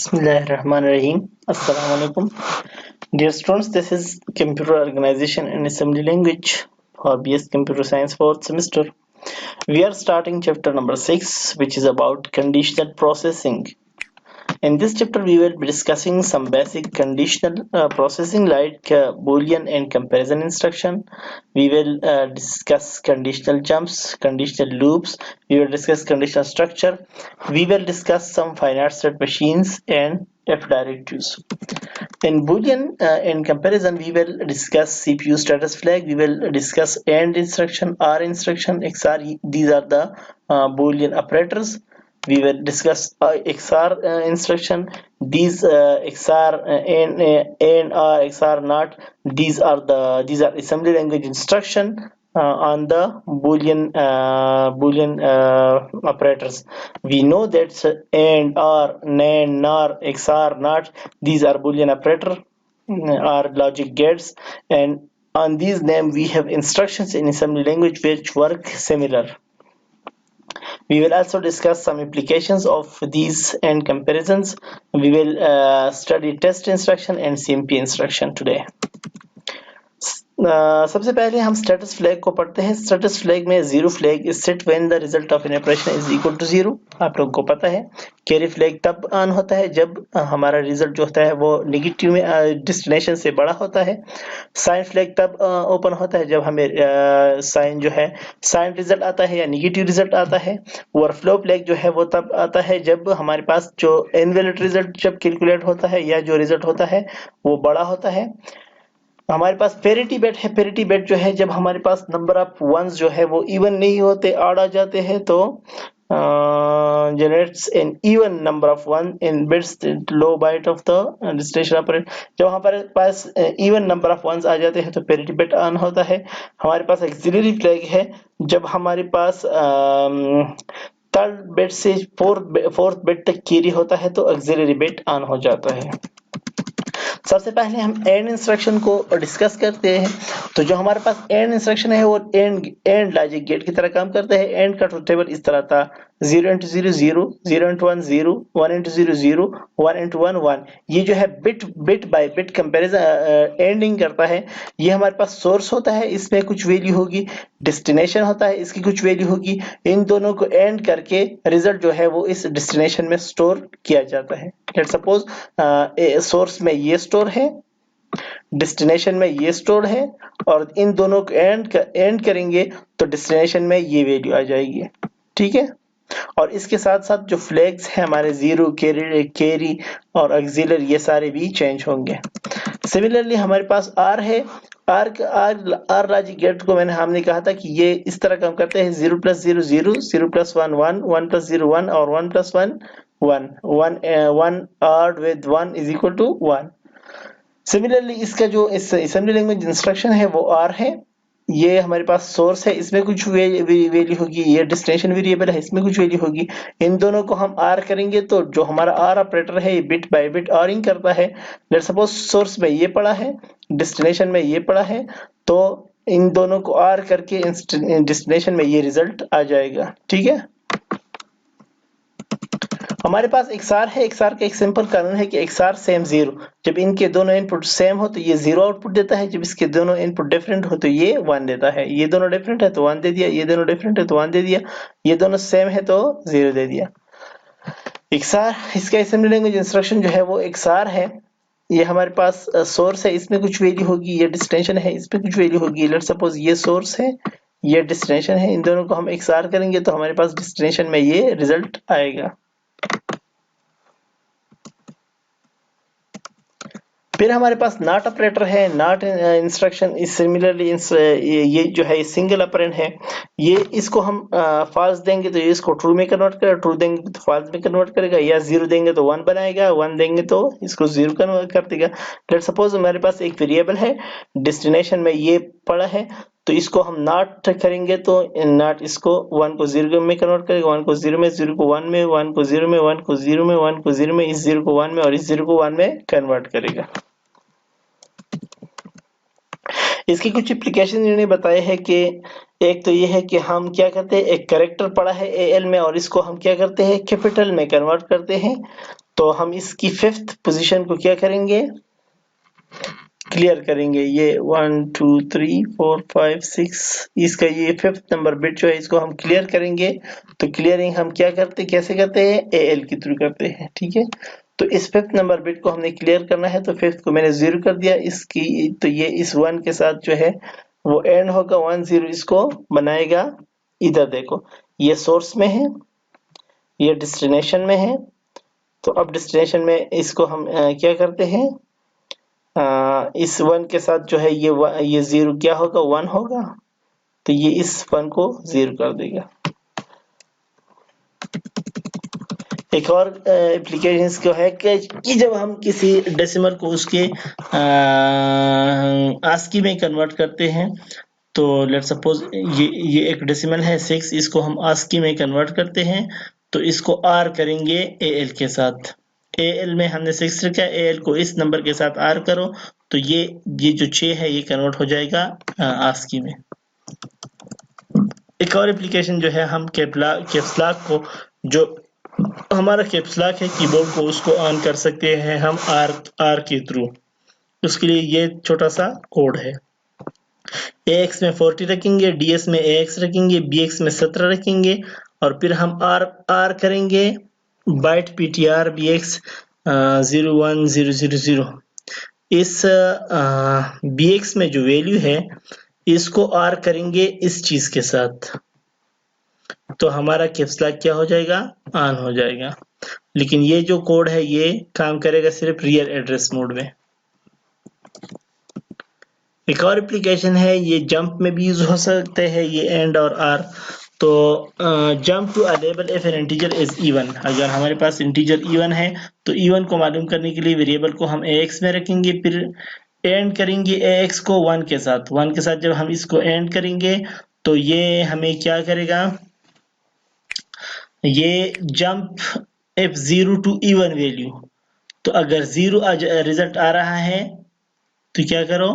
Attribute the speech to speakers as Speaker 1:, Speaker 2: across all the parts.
Speaker 1: Bismillahirrahmanirrahim. Assalamu alaikum. Dear students, this is Computer Organization and Assembly Language for BS Computer Science 4th semester. We are starting chapter number 6, which is about conditional processing. In this chapter, we will be discussing some basic conditional processing like Boolean and comparison instruction. We will discuss conditional jumps, conditional loops. We will discuss conditional structure. We will discuss some finite state machines and F directives. In Boolean in comparison, we will discuss CPU status flag. We will discuss AND instruction, OR instruction, XOR. These are the Boolean operators. We will discuss XOR instruction. These XOR and or XOR not. These are assembly language instruction on the Boolean operators. We know that AND, OR, NAND, NOR, XOR, NOT. These are Boolean operator or logic gates, and on these names we have instructions in assembly language which work similar. We will also discuss some applications of these and comparisons. We will study test instruction and CMP instruction today. सबसे पहले हम status flag को पढ़ते हैं। Status flag में zero flag is set when the result of an operation is equal to zero. आप लोगों को पता है कैरी फ्लैग तब ऑन होता है जब हमारा रिजल्ट जो होता है वो नेगेटिव में डेस्टिनेशन से बड़ा होता है। साइन फ्लैग तब ओपन होता है जब हमें साइन जो है साइन रिजल्ट आता है या नेगेटिव रिजल्ट आता है। ओवरफ्लो फ्लैग जो है वो तब आता है जब हमारे पास जो इनवैलिड रिजल्ट जब कैलकुलेट होता है या जो रिजल्ट होता है वो बड़ा होता है। हमारे पास पेरिटी बिट है। पेरिटी बिट जो है जब हमारे पास नंबर ऑफ वंस जो है वो इवन नहीं होते, ऑड आ जाते हैं, तो generates an even number of one in bits low byte of the destination operator। जब हमारे पास even number of ones आ जाते हैं तो पेरिटी बिट ऑन होता है। हमारे पास एक्सिलरी फ्लैग है जब हमारे पास थर्ड बिट से फोर्थ बिट तक कैरी होता है तो एक्सिलरी बिट ऑन हो जाता है। सबसे पहले हम एंड इंस्ट्रक्शन को डिस्कस करते हैं। तो जो हमारे पास एंड इंस्ट्रक्शन है वो एंड लॉजिक गेट की तरह काम करता है। एंड का टेबल इस तरह था 0 into 0 0, 0 into 1 0, 1 into 0 0, 1 into 1 1। ये जो है bit by bit comparison ending करता है। ये हमारे पास सोर्स होता है, इसमें कुछ वैल्यू होगी, डेस्टिनेशन होता है, इसकी कुछ वैल्यू होगी। इन दोनों को एंड करके रिजल्ट जो है वो इस डेस्टिनेशन में स्टोर किया जाता है। लेट्स सपोज सोर्स में ये स्टोर है, डेस्टिनेशन में ये स्टोर है, और इन दोनों को एंड करेंगे तो डेस्टिनेशन में ये वैल्यू आ जाएगी। ठीक है। और इसके साथ साथ जो फ्लैग्स है हमारे जीरो, कैरी और ऑक्सिलरी ये सारे भी चेंज होंगे। सिमिलरली हमारे पास आर है। आर लॉजिक गेट को हमने कहा था कि ये इस तरह काम करते हैं 0 + 0 0, 0 + 1 1, 1 + 0 1 और 1 + 1 1, 1 odd with 1 is equal to 1। Similarly इसका जो इस असेंबली लैंग्वेज इंस्ट्रक्शन है वो आर है। ये हमारे पास सोर्स है, इसमें कुछ वैल्यू होगी, ये डेस्टिनेशन वेरिएबल है, इसमें कुछ वैल्यू होगी। इन दोनों को हम आर करेंगे तो जो हमारा आर ऑपरेटर है ये बिट बाय बिट आरिंग करता है। लेट्स सपोज सोर्स में ये पड़ा है, डेस्टिनेशन में ये पड़ा है, तो इन दोनों को आर करके डेस्टिनेशन में ये रिजल्ट आ जाएगा। ठीक है। हमारे पास XOR है। XOR का एक सिंपल कानून है कि XOR सेम जीरो। जब इनके दोनों इनपुट सेम हो तो ये जीरो आउटपुट देता है, जब इसके दोनों इनपुट डिफरेंट हो तो ये 1 देता है। ये दोनों डिफरेंट है तो 1 दे दिया, ये दोनों डिफरेंट है तो 1 दे दिया, ये दोनों सेम है तो 0 दे दिया। XOR इसका असेंबली लैंग्वेज इंस्ट्रक्शन जो है वो XOR है। ये हमारे पास सोर्स है, इसमें कुछ वैल्यू होगी, ये डेस्टिनेशन है, इसमें कुछ वैल्यू होगी। लेट्स सपोज ये सोर्स है, ये डेस्टिनेशन है, इन दोनों को हम XOR करेंगे तो हमारे पास डेस्टिनेशन में ये रिजल्ट आएगा। फिर हमारे पास नॉट ऑपरेटर है। नॉट इंस्ट्रक्शन इस सिमिलरली ये जो है सिंगल ऑपरेंड है। ये इसको हम फॉल्स देंगे तो ये इसको ट्रू में कन्वर्ट करेगा, ट्रू देंगे तो फॉल्स में कन्वर्ट करेगा, या 0 देंगे तो 1 बनाएगा, 1 देंगे तो इसको 0 कन्वर्ट कर देगा। लेट्स सपोज हमारे पास एक वेरिएबल है, डेस्टिनेशन में ये पड़ा है, तो इसको हम नॉट करेंगे तो नॉट इसको 1 को 0 में कन्वर्ट करेगा, 1 को 0 में, 0 को 1 में, 1 को 0 में, 1 को 0 में, 1 को 0 में, इस 0 को 1 में और इस 0 को 1 में कन्वर्ट करेगा। इसकी कुछ एप्लीकेशन इन्होंने बताए हैं कि एक तो ये है कि हम क्या करते हैं, एक कैरेक्टर पड़ा है AL में और इसको हम क्या करते हैं कैपिटल में कन्वर्ट करते हैं। तो हम इसकी 5th पोजीशन को क्या करेंगे, क्लियर करेंगे। ये 1 2 3 4 5 6 इसका ये 5th नंबर बिट जो है इसको हम क्लियर करेंगे। तो क्लियरिंग हम क्या करते हैं, कैसे करते हैं, एएल के थ्रू करते हैं, ठीक है। तो इस 5th नंबर बिट को हमने क्लियर करना है, तो 5th को मैंने 0 कर दिया। इसकी तो ये इस 1 के साथ जो है वो एंड होगा, 1 0 इसको बनाएगा। इधर देखो, ये सोर्स में है, ये डेस्टिनेशन में है। तो अब डेस्टिनेशन में इसको हम क्या करते हैं, इस 1 के साथ जो है ये 0 क्या होगा, 1 होगा। तो ये इस 1 को 0 कर देगा। एक और एप्लीकेशन को है कि जब हम किसी डेसिमल को उसके आस्की में कन्वर्ट करते हैं, तो लेट सपोज ये एक डेसिमल है 6, इसको हम आस्की में कन्वर्ट करते हैं, तो इसको आर करेंगे एएल के साथ। एएल में हमने 6 रखा है, एएल को इस नंबर के साथ आर करो, तो ये जो 6 है ये कन्वर्ट हो जाएगा आस्की में। एक और एप्लीकेशन जो है, हम कैप्स लॉक को, जो हमारा कैप्स लॉक है कीबोर्ड को, उसको ऑन कर सकते हैं हम आर के थ्रू। उसके लिए ये छोटा सा कोड है। AX में 40 रखेंगे, DS में AX रखेंगे, BX में 17 रखेंगे, और फिर हम R करेंगे बाइट PTR BX 01000। इस BX में जो वैल्यू है इसको R करेंगे इस चीज के साथ, तो हमारा कैप्स लॉक क्या हो जाएगा, ऑन हो जाएगा। लेकिन ये जो कोड है ये काम करेगा सिर्फ रियल एड्रेस मोड में। एक और एप्लीकेशन है, ये जंप में भी यूज हो सकते हैं, ये एंड और आर। तो jump to a label if an integer is even. अगर हमारे पास इंटीजर इवन है तो इवन को मालूम करने के लिए वेरिएबल को हम ax में रखेंगे, फिर एंड करेंगे ax को 1 के साथ। 1 के साथ जब हम इसको एंड करेंगे तो ये हमें क्या करेगा, ये jump if 0 to even value. तो अगर 0 रिजल्ट आ रहा है तो क्या करो,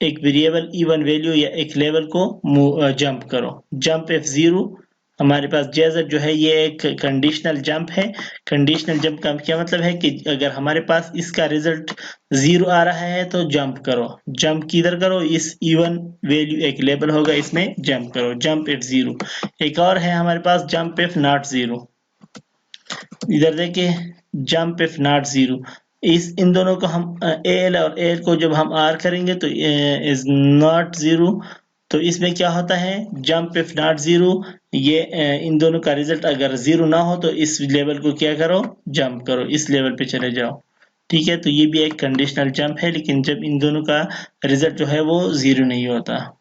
Speaker 1: एक वेरिएबल इवन वैल्यू या एक लेवल को जंप करो। जंप F0 हमारे पास JZ जो है ये एक कंडीशनल जंप है। कंडीशनल जंप का क्या मतलब है कि अगर हमारे पास इसका रिजल्ट 0 आ रहा है तो जंप करो। जंप किधर करो, इस इवन वैल्यू एक लेवल होगा इसमें जंप करो, जंप F0। एक और है हमारे पास जंप F नॉट 0। इधर देखिए जंप F नॉट 0, इन दोनों को हम AL और AL को जब हम R करेंगे तो इज नॉट 0। तो इसमें क्या होता है, जंप इफ नॉट 0, ये इन दोनों का रिजल्ट अगर 0 ना हो तो इस लेवल को क्या करो, जंप करो, इस लेवल पे चले जाओ। ठीक है, तो ये भी एक कंडीशनल जंप है, लेकिन जब इन दोनों का रिजल्ट जो है वो 0 नहीं होता।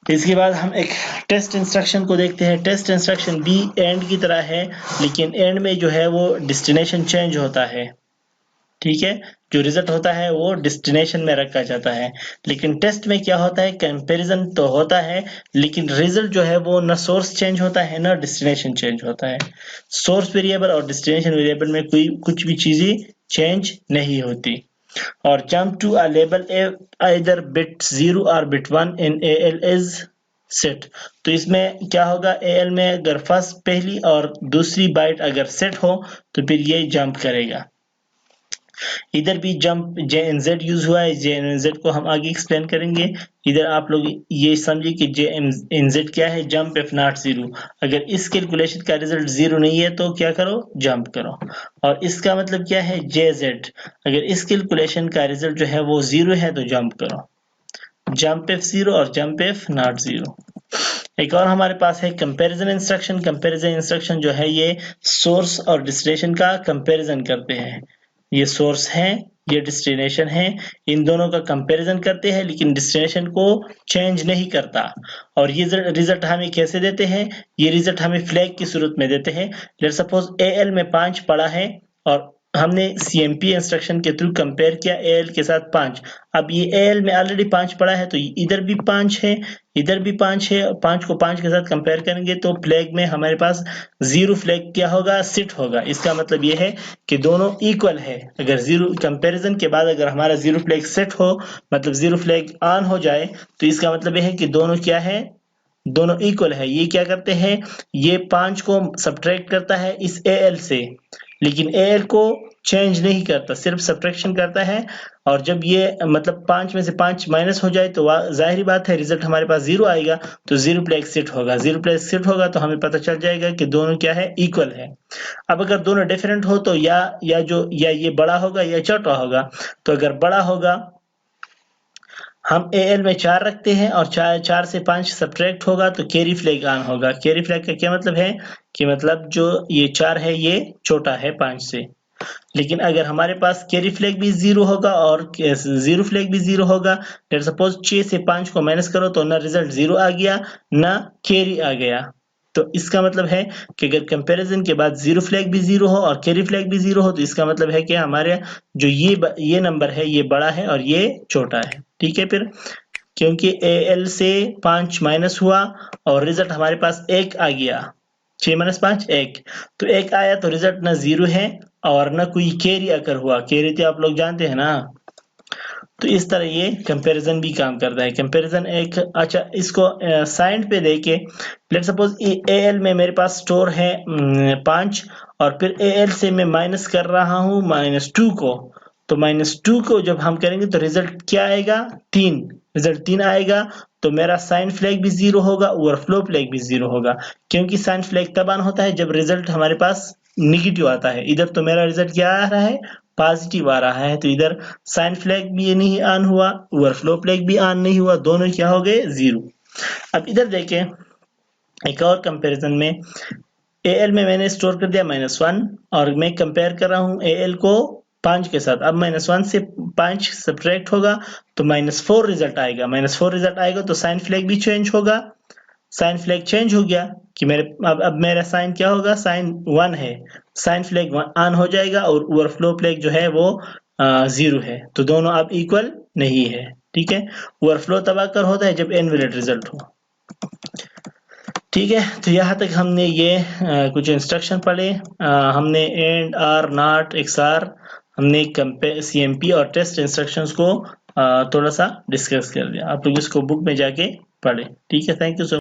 Speaker 1: इसके बाद हम एक टेस्ट इंस्ट्रक्शन को देखते हैं। टेस्ट इंस्ट्रक्शन भी एंड की तरह है, लेकिन एंड में जो है वो डेस्टिनेशन चेंज होता है। ठीक है, जो रिजल्ट होता है वो डेस्टिनेशन में रखा जाता है। लेकिन टेस्ट में क्या होता है, कंपैरिजन तो होता है, लेकिन रिजल्ट जो है वो न सोर्स चेंज होता है न डेस्टिनेशन चेंज होता है। सोर्स वेरिएबल और डेस्टिनेशन वेरिएबल में कुछ भी चीजें चेंज नहीं होती। और jump to a label either bit 0 or bit 1 in AL is set। तो इसमें क्या होगा, AL में अगर फर्स्ट पहली और दूसरी बाइट अगर सेट हो तो फिर ये जंप करेगा। इधर भी जंप JNZ यूज हुआ है, JNZ को हम आगे एक्सप्लेन करेंगे। इधर आप लोग ये समझिए कि JNZ क्या है, जंप इफ नॉट 0। अगर इस कैलकुलेशन का रिजल्ट 0 नहीं है तो क्या करो, जंप करो। और इसका मतलब क्या है, JZ, अगर इस कैलकुलेशन का रिजल्ट जो है वो 0 है तो जंप करो। जंप F0 और जंप इफ नॉट 0। एक और हमारे पास है कंपैरिजन इंस्ट्रक्शन। कंपैरिजन इंस्ट्रक्शन जो है ये सोर्स और डेस्टिनेशन का कंपैरिजन करते हैं। ये सोर्स है, ये डेस्टिनेशन है, इन दोनों का कंपैरिजन करते हैं, लेकिन डेस्टिनेशन को चेंज नहीं करता। और ये रिजल्ट हमें कैसे देते हैं, ये रिजल्ट हमें फ्लैग की सूरत में देते हैं। लेट्स सपोज AL में 5 पड़ा है और हमने CMP इंस्ट्रक्शन के थ्रू कंपेयर किया AL के साथ 5। अब ये AL में ऑलरेडी 5 पड़ा है तो इधर भी 5 है, इधर भी 5 है, 5 को 5 के साथ कंपेयर करेंगे तो फ्लैग में हमारे पास 0 फ्लैग क्या होगा, सिट होगा। इसका मतलब ये है कि दोनों इक्वल है। अगर 0 कंपैरिजन के बाद अगर हमारा 0 फ्लैग सेट हो, मतलब 0 फ्लैग ऑन हो जाए, तो इसका मतलब ये है कि दोनों क्या है, दोनों इक्वल है। ये क्या करते हैं, ये 5 को सब्ट्रैक्ट करता है इस AL से, लेकिन AL को चेंज नहीं करता, सिर्फ सब्ट्रैक्शन करता है। और जब ये मतलब 5 में से 5 माइनस हो जाए तो जाहिर बात है रिजल्ट हमारे पास 0 आएगा, तो 0 पे एक्सिट होगा। 0 पे एक्सिट होगा तो हमें पता चल जाएगा कि दोनों क्या है, इक्वल है। अब अगर दोनों डिफरेंट हो तो या ये बड़ा होगा या छोटा होगा। तो अगर बड़ा होगा, हम AL में 4 रखते हैं और 4 से 5 सब्ट्रैक्ट होगा तो कैरी फ्लैग ऑन होगा। कैरी फ्लैग का क्या मतलब है कि मतलब जो ये 4 है ये छोटा है 5 से। लेकिन अगर हमारे पास कैरी फ्लैग भी 0 होगा और जीरो फ्लैग भी 0 होगा, लेट सपोज 6 से 5 को माइनस करो तो ना रिजल्ट 0 आ गया ना कैरी आ गया। तो इसका मतलब है कि अगर कंपैरिजन के बाद जीरो फ्लैग भी 0 हो और कैरी फ्लैग भी 0 हो तो इसका मतलब है कि हमारे जो ये नंबर है ये बड़ा है और ये छोटा है। ठीक है, फिर क्योंकि AL से 5 माइनस हुआ और रिजल्ट हमारे पास 1 आ गया, 6 माइनस 5 1, तो 1 आया तो रिजल्ट ना 0 है और ना कोई कैरी आकर हुआ। कैरी तो आप लोग जानते हैं ना। तो इस तरह ये कंपैरिजन भी काम करता है। कंपैरिजन एक अच्छा, इसको साइड पे देके लेट सपोज AL में मेरे पास स्टोर है 5 और फिर AL से मैं माइनस कर रहा हूँ -2 को। तो -2 को जब हम करेंगे तो रिजल्ट क्या आएगा, 3। रिजल्ट 3 आएगा तो मेरा साइन फ्लैग भी 0 होगा, ओवरफ्लो फ्लैग भी 0 होगा। क्योंकि साइन फ्लैग तब ऑन होता है जब रिजल्ट हमारे पास निगेटिव आता है। इधर तो मेरा रिजल्ट क्या आ रहा है, पॉजिटिव आ रहा है, तो इधर साइन फ्लैग भी ये नहीं ऑन हुआ, ओवरफ्लो फ्लैग भी ऑन नहीं हुआ, दोनों क्या हो गए, 0। अब इधर देखें एक और कंपैरिजन में, AL में मैंने स्टोर कर दिया -1 और मैं कंपेयर कर रहा हूँ AL को 5 के साथ। अब -1 से 5 सब्ट्रैक्ट होगा तो -4 रिजल्ट आएगा। -4 रिजल्ट आएगा तो साइन फ्लैग भी चेंज होगा। साइन फ्लैग चेंज हो गया कि मेरे अब मेरा साइन क्या होगा, साइन 1 है, साइन फ्लैग ऑन हो जाएगा और ओवरफ्लो फ्लैग जो है वो 0 है। तो दोनों अब इक्वल नहीं है। ठीक है, ओवरफ्लो तब आकर होता है जब इनवैलिड रिजल्ट हो। ठीक है, तो यहाँ तक हमने ये कुछ इंस्ट्रक्शन पढ़े। हमने एंड, आर, नॉट, XR, हमने CMP और टेस्ट इंस्ट्रक्शंस को थोड़ा सा डिस्कस कर दिया। आप लोग इसको बुक में जाके पढ़े। ठीक है, थैंक यू सो